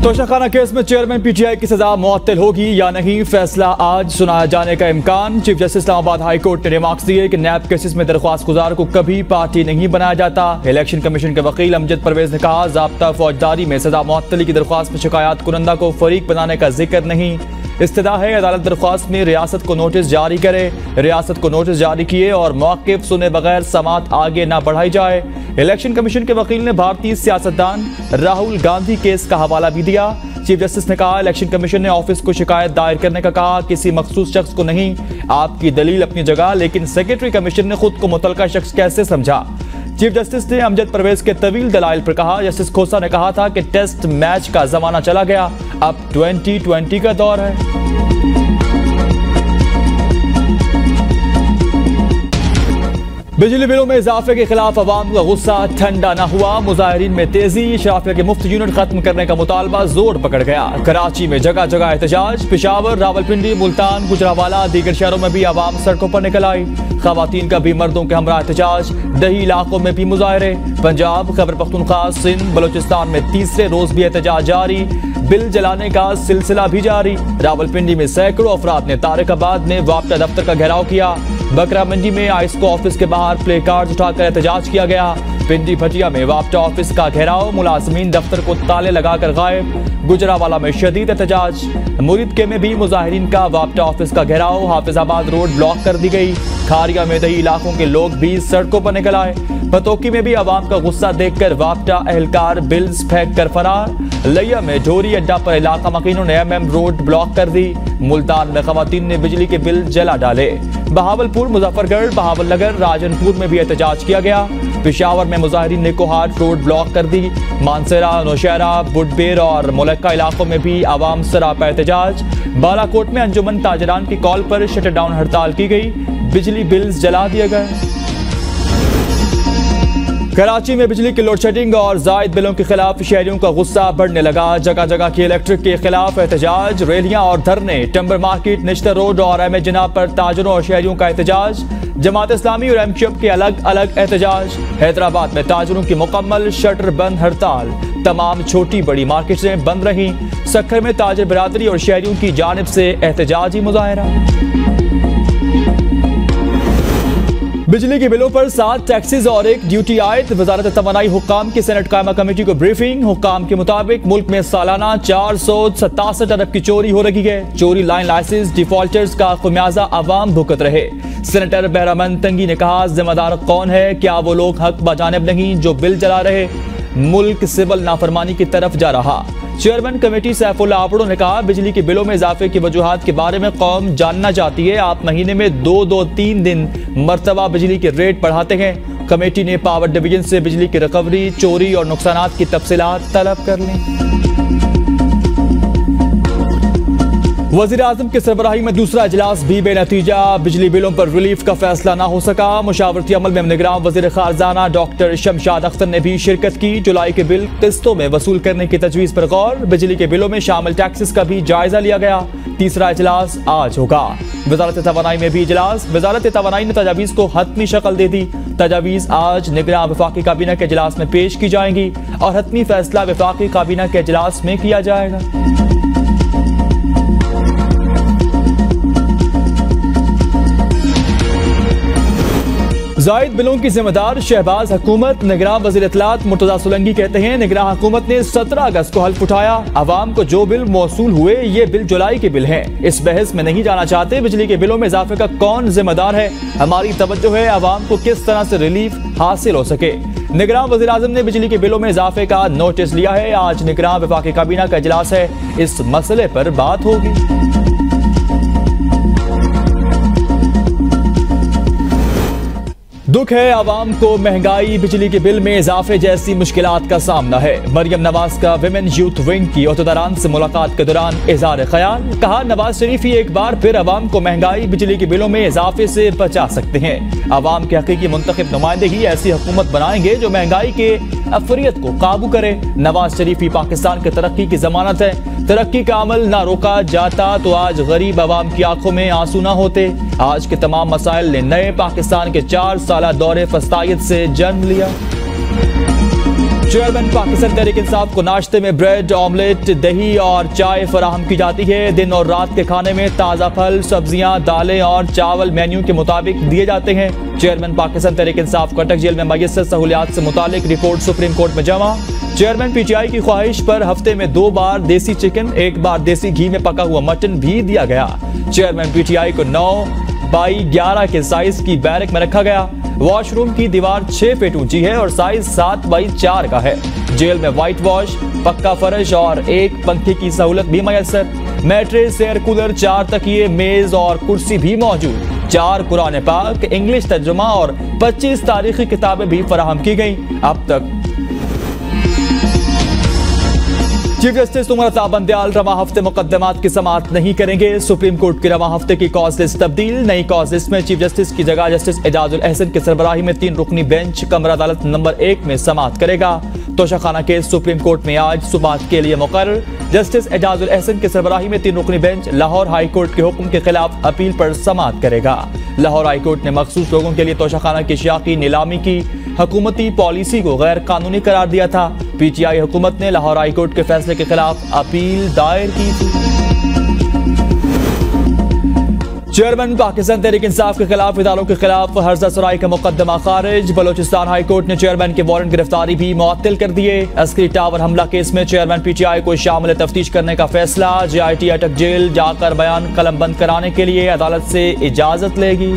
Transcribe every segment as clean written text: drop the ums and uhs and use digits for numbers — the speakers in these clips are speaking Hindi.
तोशाखाना केस में चेयरमैन पीटीआई की सजा मुअत्तल होगी या नहीं, फैसला आज सुनाया जाने का इम्कान। Chief justice Islamabad high court ने रिमार्क्स दिए कि नैब केसेस में दरख्वास्त गुजार को कभी पार्टी नहीं बनाया जाता। इलेक्शन कमीशन के वकील अमजद परवेज ने कहा, ज़ाब्ता फौजदारी में सजा मुअत्तली की दरख्वास्त में शिकायत कुनंदा को फरीक बनाने का जिक्र नहीं। इस्तदा है अदालत दरख्वास्त में रियासत को नोटिस जारी करे, रियासत को नोटिस जारी किए और मौक़िफ़ सुने बगैर समात आगे न बढ़ाई जाए। इलेक्शन कमीशन के वकील ने भारतीय सियासतदान राहुल गांधी केस का हवाला भी दिया। चीफ जस्टिस ने कहा, इलेक्शन कमीशन ने ऑफिस को शिकायत दायर करने का कहा, किसी मखसूस शख्स को नहीं। आपकी दलील अपनी जगह, लेकिन सेक्रेटरी कमीशन ने खुद को मुतलका शख्स कैसे समझा। चीफ जस्टिस ने अमजद परवेज के तवील दलाइल पर कहा। जस्टिस खोसा ने कहा था कि टेस्ट मैच का जमाना चला गया, अब 2020 का दौर है। बिजली बिलों में इजाफे के खिलाफ अवाम का गुस्सा ठंडा न हुआ, मुजाहिरीन में तेजी। शराफिया के मुफ्त यूनिट खत्म करने का मुतालबा जोर पकड़ गया। कराची में जगह जगह एहतजाज, पेशावर, रावलपिंडी, मुल्तान, गुजरावाला, दीगर शहरों में भी आवाम सड़कों पर निकल आई। खवातीन का भी मर्दों के हमरा एहतजाज, दही इलाकों में भी मुजाहरे। पंजाब, खैबर पख्तूनख्वा, सिंध, बलोचिस्तान में तीसरे रोज भी एहतजाज जारी। बिल जलाने का सिलसिला भी जारी। रावलपिंडी में सैकड़ों अफराद ने तारिकाबाद में वापटा दफ्तर का घेराव किया। बकरा मंडी में आइस्को ऑफिस के बाहर प्ले कार्ड उठाकर एहतजाज किया गया। पिंडी भटिया में वापटा ऑफिस का घेराव, मुलाजमीन दफ्तर को ताले लगाकर गायब। गुजरावाला में शदीद एहतजाज। मुरीदके में भी मुजाहिरीन का वापटा ऑफिस का घेराव, हाफिजाबाद रोड ब्लॉक कर दी गई। खारिया में दही इलाकों के लोग भी सड़कों पर निकल आए। पतोकी में भी आवाम का गुस्सा देखकर वापटा एहलकार बिल्स फेंक कर फरार। लिया में ढोरी अड्डा पर इलाका मकीनों ने MM रोड ब्लॉक कर दी। मुल्तान में खवातीन ने बिजली के बिल जला डाले। बहावलपुर, मुजफ्फरगढ़, बहावलनगर, राजनपुर में भी एहतजाज किया गया। पेशावर में मुजाहिरीन ने कोहाट रोड ब्लॉक कर दी। मानसरा, नौशहरा, बुडबेर और मुलक्का इलाकों में भी आवाम सरापा एहतजाज। बालाकोट में अंजुमन ताजरान की कॉल पर शटर डाउन हड़ताल की गई। बिजली बिल्स जला दिए गए। कराची में बिजली की लोड शेडिंग और जायद बिलों के खिलाफ शहरियों का गुस्सा बढ़ने लगा। जगह जगह की इलेक्ट्रिक के खिलाफ एहतजाज, रैलियां और धरने। टंबर मार्केट, निश्तर रोड और एम जनाब पर ताजरों और शहरियों का एहतजाज। जमात इस्लामी और MQM के अलग अलग एहतजाज। हैदराबाद में ताजरों की मुकम्मल शटर बंद हड़ताल, तमाम छोटी बड़ी मार्केटें बंद रहीं। सक्खर में ताजर बिरादरी और शहरियों की जानिब से एहतजाजी मुजाहरा। बिजली के बिलों पर 7 टैक्सेस और 1 ड्यूटी आयत। वजारत तवानाई हुक्काम की सेनेट कायमा कमेटी को ब्रीफिंग। हुक्काम के मुताबिक मुल्क में सालाना 467 अरब की चोरी हो रही है। चोरी लाइन लाइसेंस डिफॉल्टर्स का खुमियाजा आवाम भुगत रहे। सेनेटर बहरामंद तंगी ने कहा, जिम्मेदार कौन है? क्या वो लोग हक बजानिब नहीं जो बिल जला रहे? मुल्क सिविल नाफरमानी की तरफ जा रहा। चेयरमैन कमेटी सैफुल्लाह आबड़ो ने कहा, बिजली के बिलों में इजाफे की वजूहात के बारे में कौम जानना चाहती है। आप महीने में 2-3 दिन मरतबा बिजली के रेट बढ़ाते हैं। कमेटी ने पावर डिवीजन से बिजली की रिकवरी, चोरी और नुकसानात की तफसीलात तलब कर ली। वज़ीर आज़म के सरबराही में दूसरा इजलास भी बेनतीजा। बिजली बिलों पर रिलीफ का फैसला ना हो सका। मुशावरती अमल में निगरान वज़ीर खारजाना डॉक्टर शमशाद अख्तर ने भी शिरकत की। जुलाई के बिल किस्तों में वसूल करने की तजवीज़ पर गौर। बिजली के बिलों में शामिल टैक्सेस का भी जायजा लिया गया। तीसरा इजलास आज होगा। वजारत तवानाई में भी इजलास। वजारत तवानाई ने तजावीज़ को हतमी शक्ल दे दी। तजावीज़ आज निगरान वफाकी काबीना के इजलास में पेश की जाएंगी और हतमी फैसला वफाकी काबीना के इजलास में किया जाएगा। जायद बिलों की जिम्मेदार शहबाज हुकूमत। निगरान वज़ीर इत्तलात मुर्तज़ा सोलंकी कहते हैं, निगरान हुकूमत ने 17 अगस्त को हल्फ उठाया। आवाम को जो बिल मौसूल हुए ये बिल जुलाई के बिल हैं। इस बहस में नहीं जाना चाहते। बिजली के बिलों में इजाफे का कौन जिम्मेदार है? हमारी तवज्जो है आवाम को किस तरह से रिलीफ हासिल हो सके। निगरान वज़ीर आज़म ने बिजली के बिलों में इजाफे का नोटिस लिया है। आज निगरान वफाकी काबीना का इजलास है, इस मसले पर बात होगी। दुख है आवाम को महंगाई, बिजली के बिल में इजाफे जैसी मुश्किलात का सामना है। मरियम नवाज का विमेन यूथ विंग की अहदेदारान से मुलाकात के दौरान इज़हार ख्याल। कहा, नवाज शरीफ ही एक बार फिर आवाम को महंगाई, बिजली के बिलों में इजाफे से बचा सकते हैं। आवाम के हकीकी मुंतखब नुमाइंदे ही ऐसी हुकूमत बनाएंगे जो महंगाई के अफरियत को काबू करे। नवाज शरीफ ही पाकिस्तान की तरक्की की जमानत है। तरक्की का अमल ना रोका जाता तो आज गरीब आवाम की आंखों में आंसू ना होते। आज के तमाम मसाइल ने नए पाकिस्तान के 4 साला दौरे फस्तायत से जन्म लिया। चेयरमैन पाकिस्तान तहरीक इंसाफ को नाश्ते में ब्रेड, ऑमलेट, दही और चाय फराहम की जाती है। दिन और रात के खाने में ताज़ा फल, सब्जियां, दालें और चावल मेन्यू के मुताबिक दिए जाते हैं। चेयरमैन पाकिस्तान तहरीक इंसाफ को अटक जेल में मैसर सहूलियात से मुतालिक रिपोर्ट सुप्रीम कोर्ट में जमा। चेयरमैन पीटीआई की ख्वाहिश पर हफ्ते में 2 बार देसी चिकन, 1 बार देसी घी में पका हुआ मटन भी दिया गया। चेयरमैन पीटीआई को 9x11 के साइज की बैरक में रखा गया। वॉशरूम की दीवार 6 फीट ऊंची है और साइज 7x4 का है। जेल में व्हाइट वॉश, पक्का फर्श और 1 पंखे की सहूलत भी मैसर। मैट्रेस, एयर कूलर, 4 तकिए, मेज और कुर्सी भी मौजूद। 4 कुरान पाक, इंग्लिश तर्जुमा और 25 तारीखी किताबें भी फराहम की गई। अब तक चीफ जस्टिस उमर अता बंदयाल रवा हफ्ते मुकदमात की समाअत नहीं करेंगे। सुप्रीम कोर्ट की रवा हफ्ते की कॉज लिस्ट तब्दील। नई कॉज लिस्ट में चीफ जस्टिस की जगह जस्टिस एजाजुल अहसन की सरबराही में 3 रुकनी बेंच कमरा अदालत नंबर 1 में समाअत करेगा। तोशाखाना केस सुप्रीम कोर्ट में आज सुबात के लिए मुकर्रर। जस्टिस एजाजुल अहसन की सरबराही में 3 रुकनी बेंच लाहौर हाई कोर्ट के हुक्म के खिलाफ अपील पर समाअत करेगा। लाहौर हाई कोर्ट ने मखसूस लोगों के लिए तोशाखाना की शाखी नीलामी की हुकूमती पॉलिसी को गैर कानूनी करार दिया था। पीटीआई हुकूमत ने लाहौर हाई कोर्ट के फैसले के खिलाफ अपील दायर की थी। चेयरमैन पाकिस्तान तहरीक इंसाफ के खिलाफ इदारों के खिलाफ हर्जा सराई का मुकदमा खारिज। बलोचिस्तान हाई कोर्ट ने चेयरमैन के वारंट गिरफ्तारी भी मुअत्तल कर दिए। अस्करी टावर हमला केस में चेयरमैन पीटीआई को शामिल तफ्तीश करने का फैसला। जेआईटी अटक जेल जाकर बयान कलमबंद कराने के लिए अदालत से इजाजत लेगी।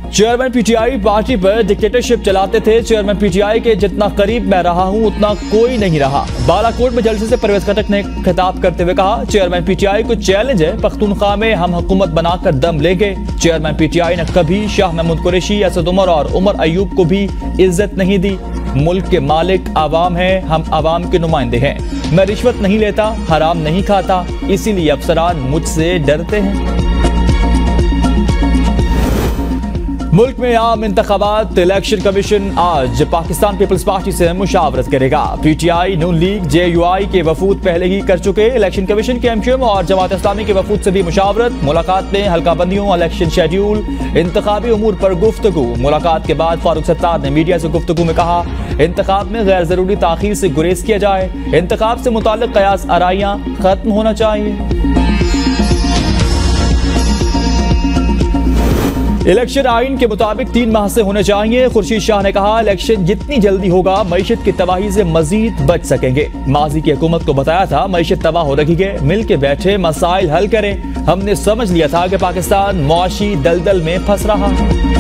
चेयरमैन पीटीआई पार्टी पर डिक्टेटरशिप चलाते थे। चेयरमैन पीटीआई के जितना करीब मैं रहा हूं उतना कोई नहीं रहा। बालाकोट में जलसे से परवेज खटक ने खिताब करते हुए कहा, चेयरमैन पीटीआई को चैलेंज है, पख्तूनख्वा में हम हुकूमत बनाकर दम लेंगे। चेयरमैन पीटीआई ने कभी शाह महमूद कुरैशी, असद उमर और उमर अयूब को भी इज्जत नहीं दी। मुल्क के मालिक आवाम है, हम आवाम के नुमाइंदे हैं। मैं रिश्वत नहीं लेता, हराम नहीं खाता, इसीलिए अफसरान मुझसे डरते हैं। मुल्क में आम इंतखाबात। इलेक्शन कमीशन आज पाकिस्तान पीपल्स पार्टी से मुशावरत करेगा। पीटीआई, नून लीग, जेयूआई के वफूद पहले ही कर चुके। इलेक्शन कमीशन के एमक्यूएम और जमात इस्लामी के वफूद से भी मुशावरत। मुलाकात में हल्का बंदियों, इलेक्शन शेड्यूल, इंतखाबी उमूर पर गुफ्तगू। मुलाकात के बाद फारूक सत्तार ने मीडिया से गुफ्तगू में कहा, इंतखाब में गैर जरूरी ताखीर से गुरेज किया जाए। इंतखाब से मुताल्लिक कयास आराइयां खत्म होना चाहिए। इलेक्शन आइन के मुताबिक 3 माह से होने चाहिए। खुर्शीद शाह ने कहा, इलेक्शन जितनी जल्दी होगा मईशत की तबाही से मजीद बच सकेंगे। माजी की हुकूमत को बताया था मईशत तबाह हो रही है, मिल के बैठे मसाइल हल करें। हमने समझ लिया था कि पाकिस्तान मुआशी दलदल में फंस रहा है।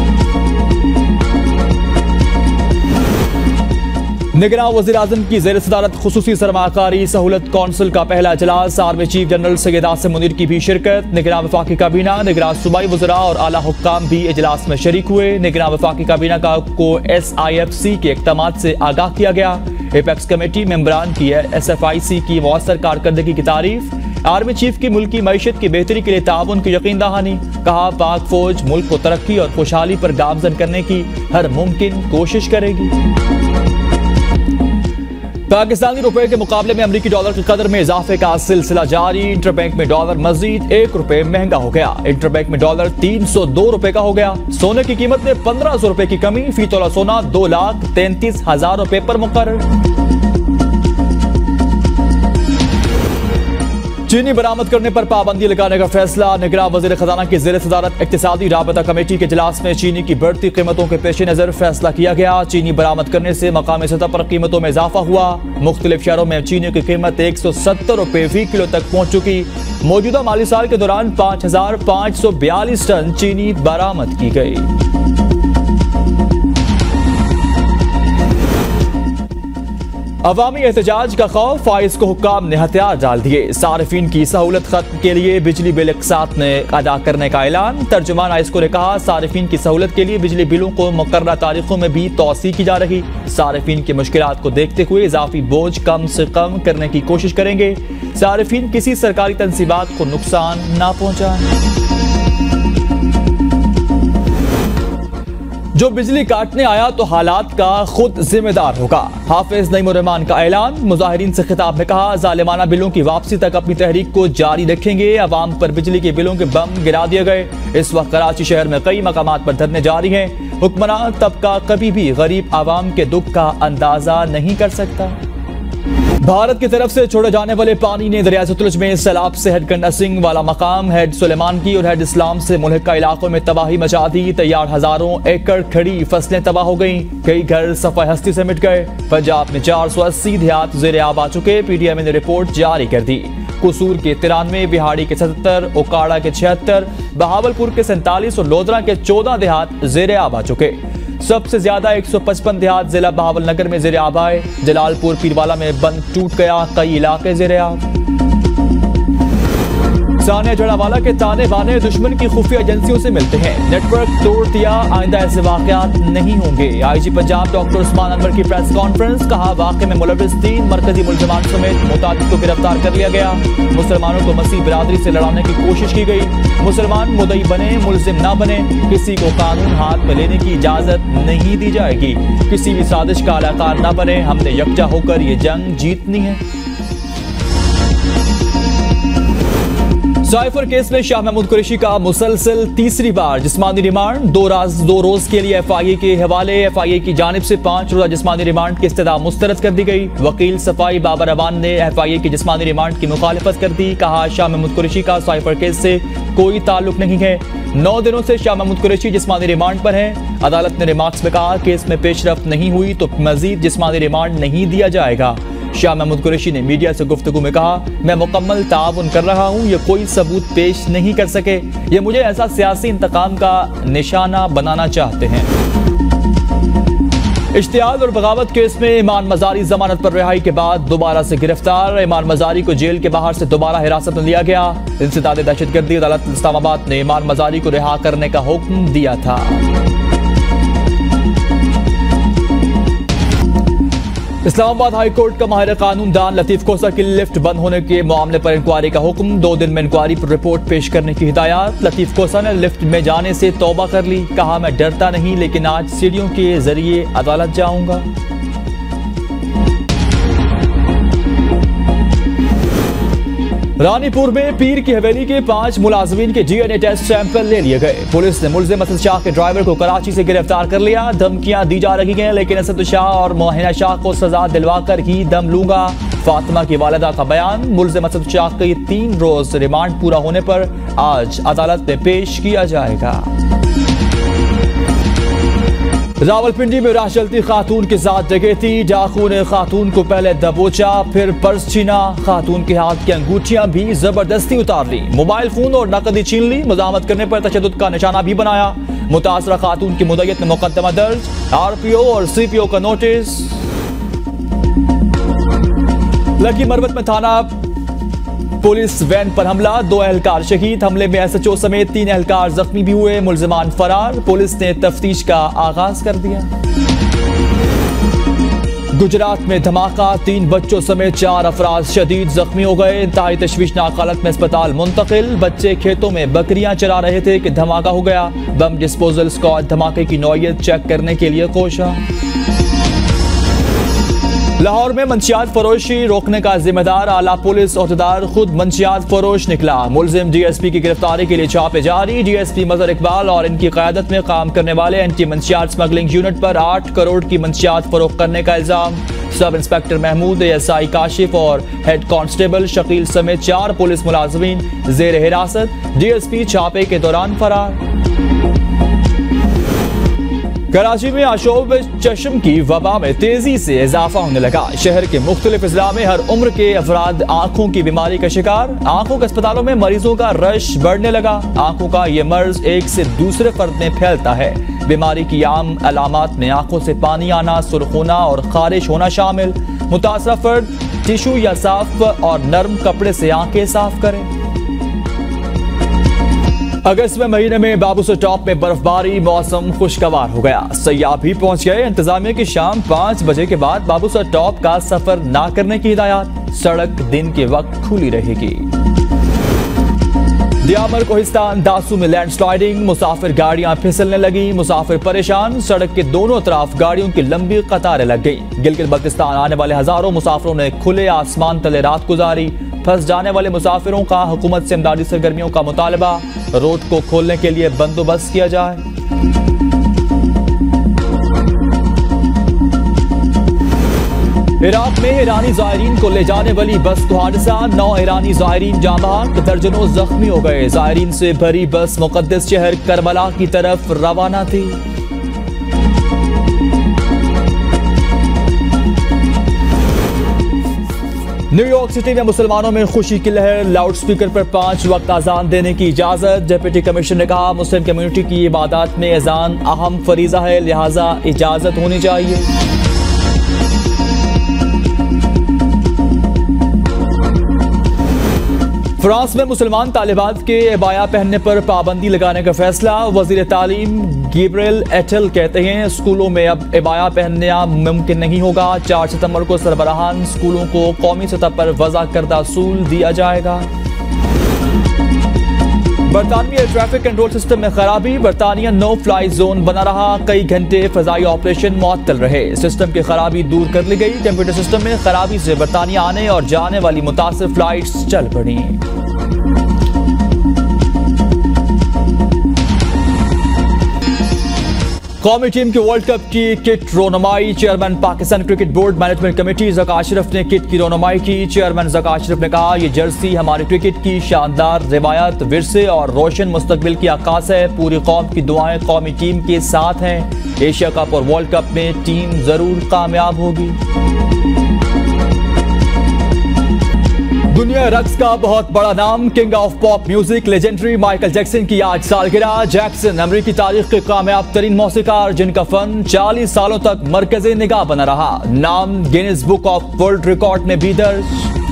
निगरान वज़ीर आज़म की ज़ेर सदारत खुसूसी सरमाकारी सहूलत कौंसिल का पहला इजलास। Army chief general Syed Asim Munir की भी शिरकत। निगरान वफाकी काबीना, निगरान सूबाई वज़रा और आला हुक्काम भी इजलास में शरीक हुए। निगरान वफाकी काबीना को SIFC के इक़दामात से आगाह किया गया। एपेक्स कमेटी मेंबरान की SFIC की मौसर कारकर्दगी की तारीफ। आर्मी चीफ की मुल्की मईशत की बेहतरी के लिए ताउन की यकीन दहानी। कहा, पाक फौज मुल्क को तरक्की और खुशहाली पर गामजन करने की हर मुमकिन कोशिश करेगी। पाकिस्तानी रुपए के मुकाबले में अमरीकी डॉलर की कदर में इजाफे का सिलसिला जारी। इंटरबैंक में डॉलर मजीद 1 रुपए महंगा हो गया। इंटरबैंक में डॉलर 302 रुपए का हो गया। सोने की कीमत में 1500 रुपए की कमी। फी तोला सोना 2,33,000 रुपए पर मुकर्रर। चीनी बरामद करने पर पाबंदी लगाने का फैसला। निगरान वज़ीर खजाना की ज़ेर सदारत इक्तिसादी राबता कमेटी के इजलास में चीनी की बढ़ती कीमतों के पेश नज़र फैसला किया गया। चीनी बरामद करने से मकामी सतह पर कीमतों में इजाफा हुआ। मुख्तलिफ शहरों में चीनी की कीमत 170 रुपए फी किलो तक पहुंच चुकी। मौजूदा माली साल के दौरान 5,542 टन चीनी बरामद की गई। अवामी एहतजाज का खौफ, फाइज को हुक्काम ने हथियार डाल दिए। सारिफीन की सहूलत खत्म के लिए बिजली बिल एक साथ ने अदा करने का ऐलान। तर्जुमान आइस्को ने कहा, सारिफीन की सहूलत के लिए बिजली बिलों को मुकर्ररा तारीखों में भी तौसी की जा रही। सारिफीन की मुश्किलात को देखते हुए इजाफी बोझ कम से कम करने की कोशिश करेंगे। सारिफीन किसी सरकारी तंसीबात को नुकसान ना पहुंचाएं। जो बिजली काटने आया तो हालात का खुद जिम्मेदार होगा। हाफिज नईमुर-रहमान का ऐलान। मुजाहिरीन से खिताब में कहा, जालिमाना बिलों की वापसी तक अपनी तहरीक को जारी रखेंगे। अवाम पर बिजली के बिलों के बम गिरा दिए गए। इस वक्त कराची शहर में कई मकामात पर धरने जारी हैं। हुक्मरान तबका कभी भी गरीब आवाम के दुख का अंदाजा नहीं कर सकता। भारत की तरफ से छोड़े जाने वाले पानी ने दरिया सतलुज में सैलाब से हेड गंडा सिंह वाला मकाम, हेड सुलेमान की और हेड इस्लाम से मुल्हिका इलाकों में तबाही मचा दी। तैयार हजारों एकड़ खड़ी फसलें तबाह हो गईं, कई घर सफाई हस्ती से मिट गए। पंजाब में 480 देहात ज़ेरे आब आ चुके, PTI ने रिपोर्ट जारी कर दी। कसूर के 93, बिहाड़ी के 77, ओकाड़ा के 76, बहावलपुर के 47 और लोधरा के 14 देहात ज़ेरे आब आ चुके। सबसे ज्यादा 155 देहात जिला बहावलनगर में ज़ेरे आब आए। जलालपुर पीरवाला में बंद टूट गया, कई इलाके ज़ेरे आब। सानिया जड़ावाला के ताने बाने दुश्मन की खुफिया एजेंसियों से मिलते हैं, नेटवर्क तोड़ दिया, आइंदा ऐसे वाकयात नहीं होंगे। IG पंजाब डॉक्टर उस्मान अनवर की प्रेस कॉन्फ्रेंस, कहा वाकये में मुलविस 3 मरकजी मुलजमान समेत मुताबिक को गिरफ्तार कर लिया गया। मुसलमानों को मसीह बिरादरी से लड़ाने की कोशिश की गई। मुसलमान मुदई बने, मुलजिम ना बने, किसी को कानून हाथ में लेने की इजाजत नहीं दी जाएगी। किसी भी साजिश का अलाकार ना बने, हमने यकजा होकर ये जंग जीतनी है। साइफर केस में शाह महमूद कुरैशी का मुसलसल तीसरी बार जिस्मानी रिमांड, 2 रोज के लिए FIA के हवाले। FIA की जानिब से 5 रोजा जिस्मानी रिमांड की इस्तदा मुस्तरद कर दी गई। वकील सफाई बाबर अवान ने FIA की जिस्मानी रिमांड की मुखालिफत कर दी। कहा शाह महमूद कुरैशी का साइफर केस से कोई ताल्लुक नहीं है। 9 दिनों से शाह महमूद कुरैशी जिस्मानी रिमांड पर हैं। अदालत ने रिमार्क्स में कहा केस में पेशरफ्त नहीं हुई तो मजीद जिस्मानी रिमांड नहीं दिया जाएगा। शाह महमूद कुरैशी ने मीडिया से गुफ्तगू में कहा, मैं मुकम्मल ताउन कर रहा हूँ, ये कोई सबूत पेश नहीं कर सके, ये मुझे ऐसा सियासी इंतकाम का निशाना बनाना चाहते हैं। इश्तियाल और बगावत केस में ईमान मजारी जमानत पर रिहाई के बाद दोबारा से गिरफ्तार। ईमान मजारी को जेल के बाहर से दोबारा हिरासत में लिया गया। इंसदाद दहशतगर्दी अदालत इस्लामाबाद ने ईमान मजारी को रिहा करने का हुक्म दिया था। इस्लामाबाद हाई कोर्ट का माहिर कानून दान लतीफ कोसा की लिफ्ट बंद होने के मामले पर इंक्वायरी का हुक्म, 2 दिन में इंक्वायरी पर रिपोर्ट पेश करने की हिदायत। लतीफ कोसा ने लिफ्ट में जाने से तौबा कर ली, कहा मैं डरता नहीं लेकिन आज सीढ़ियों के जरिए अदालत जाऊंगा। रानीपुर में पीर की हवेली के 5 मुलाजमीन के DNA टेस्ट सैंपल ले लिए गए। पुलिस ने मुलजिम असद शाह के ड्राइवर को कराची से गिरफ्तार कर लिया। धमकियां दी जा रही हैं लेकिन असद शाह और मोहिना शाह को सजा दिलवाकर ही दम लूंगा। फातिमा की वालिदा का बयान, मुलजिम असद शाह के 3 रोज रिमांड पूरा होने पर आज अदालत में पेश किया जाएगा। रावलपिंडी में राह चलती खातून के साथ डकैती, डाकू ने खातून को पहले दबोचा फिर पर्स छीना। खातून के हाथ की अंगूठियां भी जबरदस्ती उतार ली, मोबाइल फोन और नकदी छीन ली। मजामत करने पर तशद्दुद का निशाना भी बनाया। मुतासरा खातून की मुद्दत में मुकदमा दर्ज, RPO और CPO का नोटिस। लकी मरवत में थाना पुलिस वैन पर हमला, 2 एहलकार शहीद। हमले में SHO समेत 3 एहलकार जख्मी भी हुए, मुलजिमान फरार। पुलिस ने तफ्तीश का आगाज कर दिया। गुजरात में धमाका, 3 बच्चों समेत 4 अफराद शदीद जख्मी हो गए। इंतहाई तशवीशनाक हालत में अस्पताल मुंतकिल। बच्चे खेतों में बकरियां चरा रहे थे कि धमाका हो गया। बम डिस्पोजल स्क्वाड धमाके की नौयत चेक करने के लिए कोशा। लाहौर में मंशियात फरोशी रोकने का जिम्मेदार आला पुलिस ओहदेदार खुद मंशियात फरोश निकला। मुलजिम DSP की गिरफ्तारी के लिए छापे जारी। DSP मजहर इकबाल और इनकी क़यादत में काम करने वाले एंटी मंशियात स्मगलिंग यूनिट पर 8 करोड़ की मंशियात फरोख्त करने का इल्जाम। Sub inspector Mahmood, ASI Kashif और हेड कांस्टेबल शकील समेत 4 पुलिस मुलाजमीन जेर हिरासत। DSP छापे के दौरान फरार। कराची में आशोब चश्म की वबा में तेजी से इजाफा होने लगा। शहर के मुख्तलिफ अजला में हर उम्र के अफराद आंखों की बीमारी का शिकार। आंखों के अस्पतालों में मरीजों का रश बढ़ने लगा। आंखों का ये मर्ज एक से दूसरे फर्द में फैलता है। बीमारी की आम अलामात में आंखों से पानी आना, सुर्ख होना और खारिश होना शामिल। मुतासरा फर्द टिशू या साफ और नर्म कपड़े से आंखें साफ करें। अगस्त में महीने में बाबूसर टॉप में बर्फबारी, मौसम खुशगवार हो गया। सयाह भी पहुंच गए। इंतजामिया की शाम 5 बजे के बाद बाबूसर टॉप का सफर ना करने की हिदायत। सड़क दिन के वक्त खुली रहेगी। दियामर कोहिस्तान दासू में लैंडस्लाइडिंग, मुसाफिर गाड़ियां फिसलने लगी। मुसाफिर परेशान, सड़क के दोनों तरफ गाड़ियों की लंबी कतारें लग गई। गिलगित बल्तिस्तान आने वाले हजारों मुसाफिरों ने खुले आसमान तले रात गुजारी। फंस जाने वाले मुसाफिरों का हुकूमत से इमदादी सरगर्मियों का मुतालबा। रोड को खोलने के लिए बंदोबस्त किया जाए। इराक में ईरानी ज़ायरीन को ले जाने वाली बस को हादसा, 9 ईरानी ज़ायरीन जाँ बहक, दर्जनों जख्मी हो गए। ज़ायरीन से भरी बस मुकद्दस शहर करबला की तरफ रवाना थी। न्यूयॉर्क सिटी में मुसलमानों में खुशी की लहर, लाउड स्पीकर पर 5 वक्त अजान देने की इजाजत। डिप्टी कमिश्नर ने कहा, मुस्लिम कम्युनिटी की इबादत में अजान अहम फरीजा है, लिहाजा इजाजत होनी चाहिए। फ्रांस में मुसलमान तालिबात के अबाया पहनने पर पाबंदी लगाने का फैसला। वजीर तालीम गैब्रिएल एटल कहते हैं, स्कूलों में अब अबाया पहनना मुमकिन नहीं होगा। 4 सितंबर को सरबराहान स्कूलों को कौमी सतह पर वज़ा करदा असूल दिया जाएगा। बरतानवी एयर ट्रैफिक कंट्रोल सिस्टम में खराबी, बरतानिया नो फ्लाई जोन बना रहा। कई घंटे फजाई ऑपरेशन मुअत्तल रहे। सिस्टम की खराबी दूर कर ली गई। कंप्यूटर सिस्टम में खराबी से बरतानिया आने और जाने वाली मुतासिर फ्लाइट्स चल पड़ी। कौमी टीम की वर्ल्ड कप की किट रोनुमाई, chairman Pakistan cricket board management committee Zaka Ashraf ने किट की रोनुमाई की। चेयरमैन ज़का अशरफ ने कहा, यह जर्सी हमारे क्रिकेट की शानदार रिवायत, विरसे और रोशन मुस्तकबिल की अक्कास है। पूरी कौम की दुआएं कौमी टीम के साथ हैं। एशिया कप और वर्ल्ड कप में टीम जरूर कामयाब होगी। दुनिया रक्स का बहुत बड़ा नाम, king of pop music legendary Michael Jackson की आज सालगिरह। जैक्सन अमेरिकी तारीख के कामयाब तरीन मौसीकार, जिनका फन 40 सालों तक मरकज़े निगाह बना रहा। नाम Guinness book of world record में भी दर्ज।